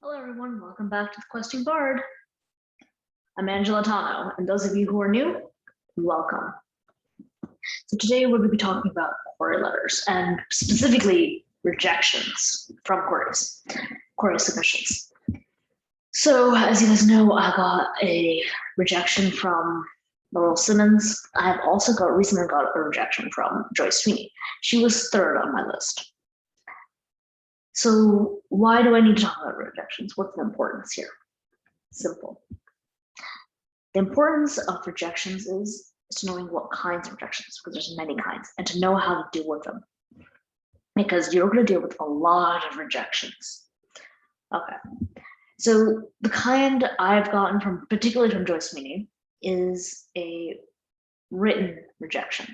Hello everyone, welcome back to the Questing Bard. I'm Angela Tano, and those of you who are new, welcome. So today we're going to be talking about query letters, and specifically rejections from query submissions. So as you guys know, I got a rejection from Laurel Simmons. I have also recently got a rejection from Joyce Sweeney. She was third on my list. So why do I need to talk about rejections? What's the importance here? Simple. The importance of rejections is to knowing what kinds of rejections, because there's many kinds, and to know how to deal with them. Because you're going to deal with a lot of rejections. Okay. So the kind I've gotten from, particularly from Joyce Sweeney, is a written rejection.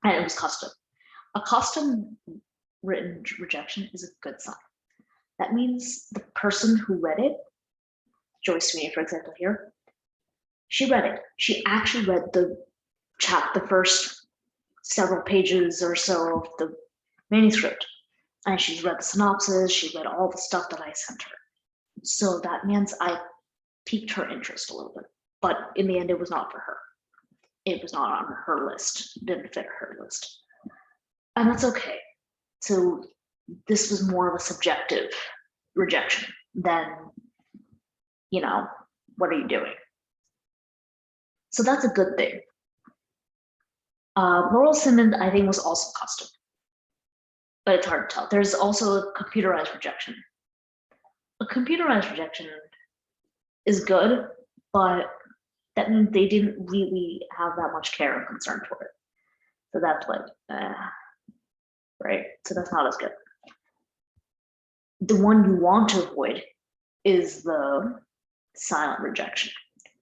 And it was custom. A custom written rejection is a good sign. That means the person who read it, Joyce Sweeney, for example, here, she read it. She actually read the first several pages or so of the manuscript. And she's read the synopsis, she read all the stuff that I sent her. So that means I piqued her interest a little bit. But in the end, it was not for her. It was not on her list, it didn't fit her list. And that's okay. So this was more of a subjective rejection than, what are you doing? So that's a good thing. Laurel Simmons, I think, was also custom, but it's hard to tell. There's also a computerized rejection. A computerized rejection is good, but that means they didn't really have that much care and concern for it. So that's like, right? So that's not as good. The one you want to avoid is the silent rejection.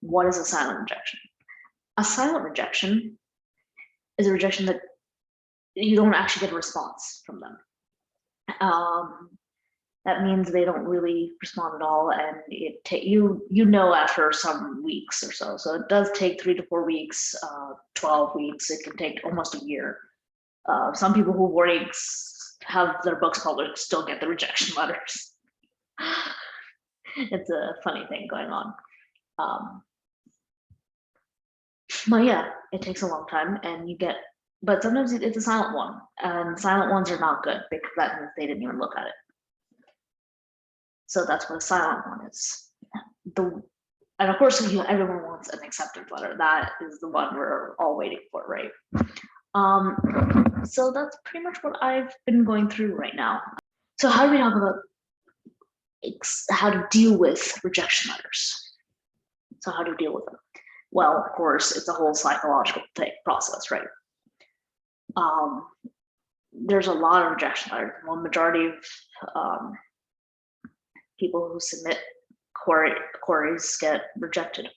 What is a silent rejection? A silent rejection is a rejection that you don't actually get a response from them. That means they don't really respond at all, and after some weeks or so. So it does take 3 to 4 weeks, 12 weeks. It can take almost a year. Some people who already have their books published still get the rejection letters. It's a funny thing going on. But yeah, it takes a long time, and but sometimes it's a silent one, and silent ones are not good because that means they didn't even look at it. So that's what a silent one is. And of course, everyone wants an acceptance letter. That is the one we're all waiting for, right? So that's pretty much what I've been going through right now. So how do we talk about how to deal with rejection letters? So how do you deal with them? Well, of course, it's a whole psychological process, right? There's a lot of rejection letters. One majority of people who submit queries get rejected.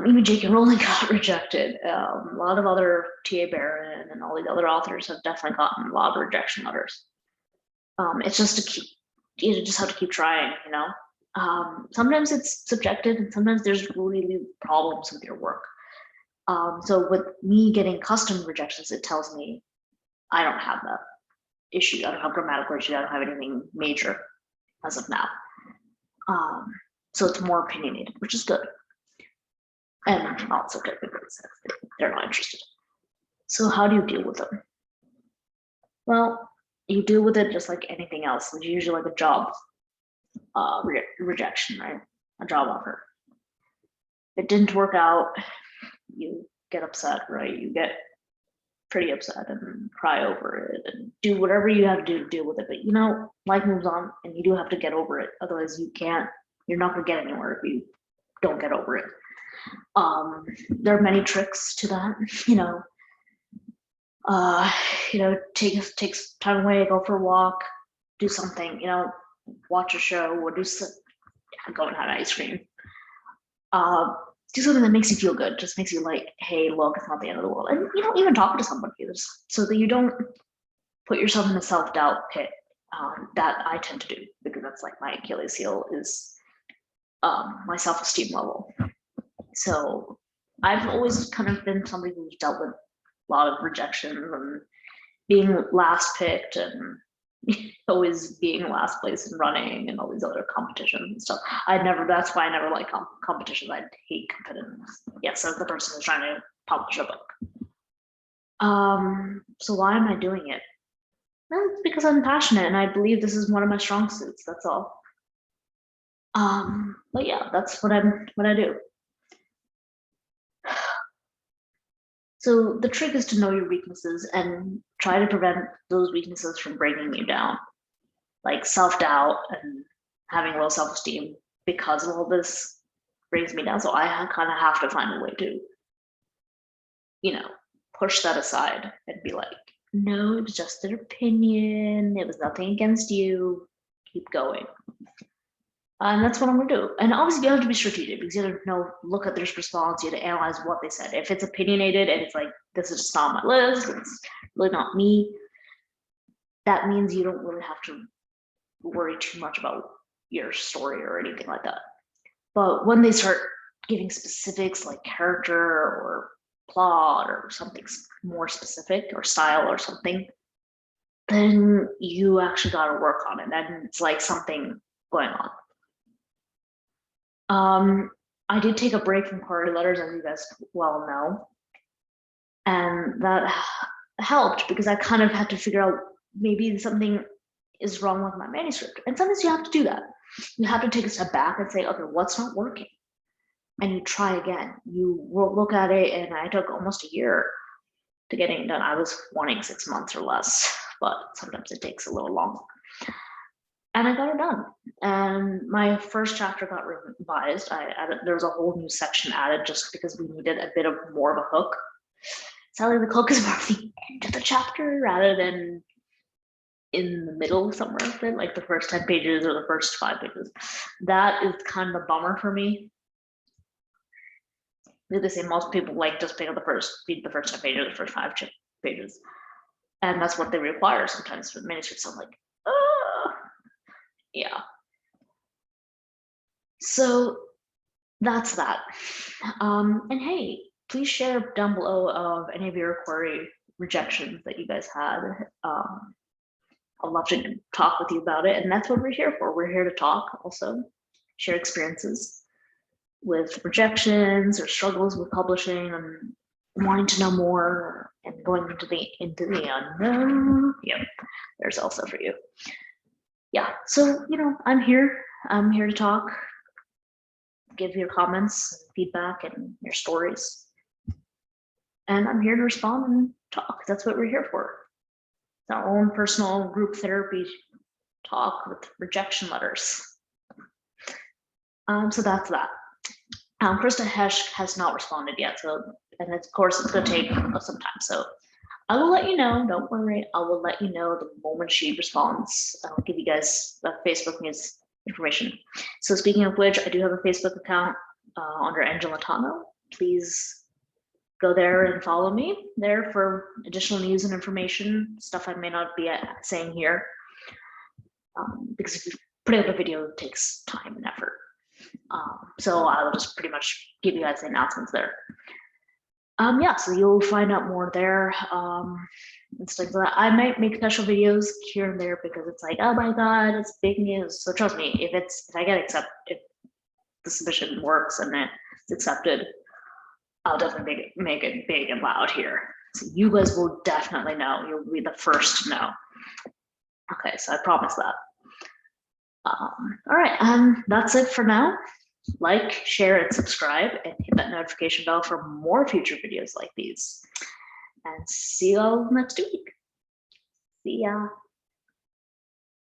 Even J.K. Rowling got rejected. A lot of other T.A. Barron and all these other authors have definitely gotten a lot of rejection letters. It's just you just have to keep trying, Sometimes it's subjective, and sometimes there's really problems with your work. So with me getting custom rejections, it tells me I don't have that issue. I don't have grammatical issue. I don't have anything major as of now. So it's more opinionated, which is good. And not so good because they're not interested. So how do you deal with them? Well, you deal with it just like anything else. It's usually like a job rejection, right? A job offer. It didn't work out, you get upset, right? You get pretty upset and cry over it and do whatever you have to do to deal with it. But life moves on, and you do have to get over it. Otherwise, you're not gonna get anywhere if you don't get over it. There are many tricks to that, takes time away, go for a walk, do something, watch a show, or go and have ice cream. Do something that makes you feel good, just makes you like, hey, look, it's not the end of the world. And even talk to somebody so that you don't put yourself in a self-doubt pit that I tend to do, because that's like my Achilles heel is my self-esteem level. So I've always kind of been somebody who's dealt with a lot of rejection and being last picked and always being last place and running and all these other competitions and stuff. That's why I never like competitions. I hate competitiveness. Yes, as the person who's trying to publish a book. So why am I doing it? Well, it's because I'm passionate and I believe this is one of my strong suits. That's all. But yeah, that's what I do. So the trick is to know your weaknesses and try to prevent those weaknesses from bringing you down, like self-doubt and having low self-esteem because of all this brings me down. So I kind of have to find a way to, push that aside and be like, no, it was just an opinion. It was nothing against you. Keep going. And that's what I'm going to do. And obviously, you have to be strategic because you have to look at their response. You have to analyze what they said. If it's opinionated and it's like, this is just not my list, it's really not me, that means you don't really have to worry too much about your story or anything like that. But when they start giving specifics like character or plot or something more specific or style or something, then you actually got to work on it. And it's like something going on. I did take a break from query letters, as you guys well know, and that helped because I kind of had to figure out maybe something is wrong with my manuscript. And sometimes you have to do that. You have to take a step back and say, okay, what's not working? And you try again. You will look at it, and I took almost a year to getting it done. I was wanting 6 months or less, but sometimes it takes a little longer. And I got it done. And my first chapter got revised. There was a whole new section added just because we needed a bit of more of a hook. Sadly, the hook is more of the end of the chapter rather than in the middle somewhere of it, like the first 10 pages or the first 5 pages. That is kind of a bummer for me. They say most people like just read the first 10 pages or the first 5 pages. And that's what they require sometimes for manuscripts. I'm like, yeah. So that's that. And hey, please share down below of any of your query rejections that you guys had. I'd love to talk with you about it. And that's what we're here for. We're here to talk also, share experiences with rejections or struggles with publishing and wanting to know more and going into the unknown. Yep, there's also for you. Yeah, so I'm here to talk, give your comments, feedback, and your stories, and I'm here to respond and talk. That's what we're here for. It's our own personal group therapy talk with rejection letters. So that's that. Krista Hesh has not responded yet, and of course it's going to take some time. So I will let you know. Don't worry. I will let you know the moment she responds. I'll give you guys the Facebook news information. So speaking of which, I do have a Facebook account under Angela Tano. Please go there and follow me there for additional news and information, stuff I may not be saying here. Because if you put out a video, it takes time and effort. So I will just pretty much give you guys the announcements there. Yeah, so you'll find out more there. And stuff like that. I might make special videos here and there because it's like, oh my god, it's big news. So trust me, if if the submission works and it's accepted, I'll definitely make it big and loud here. So you guys will definitely know. You'll be the first to know. Okay, so I promise that. All right, that's it for now. Like, share, and subscribe, and hit that notification bell for more future videos like these. And see you all next week. See ya.